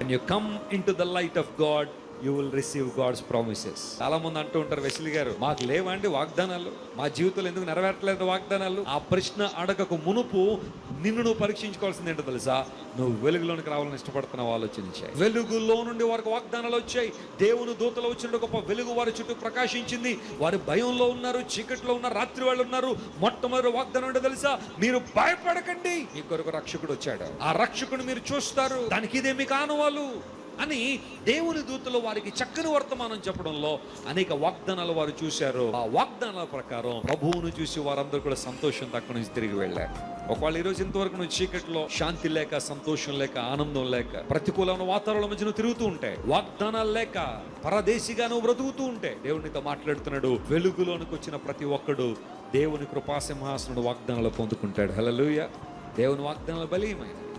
When you come into the light of God, you will receive God's promises. చాలా మంది అంటూ ఉంటారు, Wesley గారు మాకు లేవండి వాగ్దానాలు, మా జీవితంలో ఎందుకు నెరవేరట్లేదు వాగ్దానాలు. ఆ ప్రశ్న అడగక మునుపు నిన్ను నువ్వు పరీక్షించుకోవాల్సింది ఏంటో తెలుసా? నువ్వు వెలుగులోనికి రావాలని ఇష్టపడుతున్నావు. ఆలోచించాయి. వెలుగులో నుండి వారికి వాగ్దానాలు వచ్చాయి. దేవుని దూతలు వచ్చిన గొప్ప వెలుగు వారి చుట్టూ ప్రకాశించింది. వారి భయంలో ఉన్నారు, చీకట్లో ఉన్నారు, రాత్రి వాళ్ళు ఉన్నారు. మొట్టమొదటి వాగ్దానం ఏంటో తెలుసా? మీరు భయపడకండి, మీ కొరకు రక్షకుడు వచ్చాడు. ఆ రక్షకుడు మీరు చూస్తారు, దానికి ఇదే మీకు ఆనవాలు అని దేవుని దూతలు వారికి చక్కని వర్తమానం చెప్పడంలో అనేక వాగ్దానాలు వారు చూశారు. ఆ వాగ్దానాల ప్రకారం ప్రభువును చూసి వారందరూ కూడా సంతోషంతో అక్కడి నుంచి తిరిగి వెళ్ళారు. ఒకవేళ ఈరోజు ఇంతవరకు నువ్వు చీకట్లో శాంతి లేక, సంతోషం లేక, ఆనందం లేక, ప్రతికూలమైన వాతావరణం మధ్య నువ్వు తిరుగుతూ ఉంటే, వాగ్దానాలు లేక పరదేశిగా నువ్వు బ్రతుకుతూ ఉంటే, దేవునితో మాట్లాడుతున్నాడు. వెలుగులోనికి వచ్చిన ప్రతి ఒక్కడు దేవుని కృపాసింహాసనుడు వాగ్దానాలు పొందుకుంటాడు. హల్లెలూయా. దేవుని వాగ్దానాలు బలీయమైన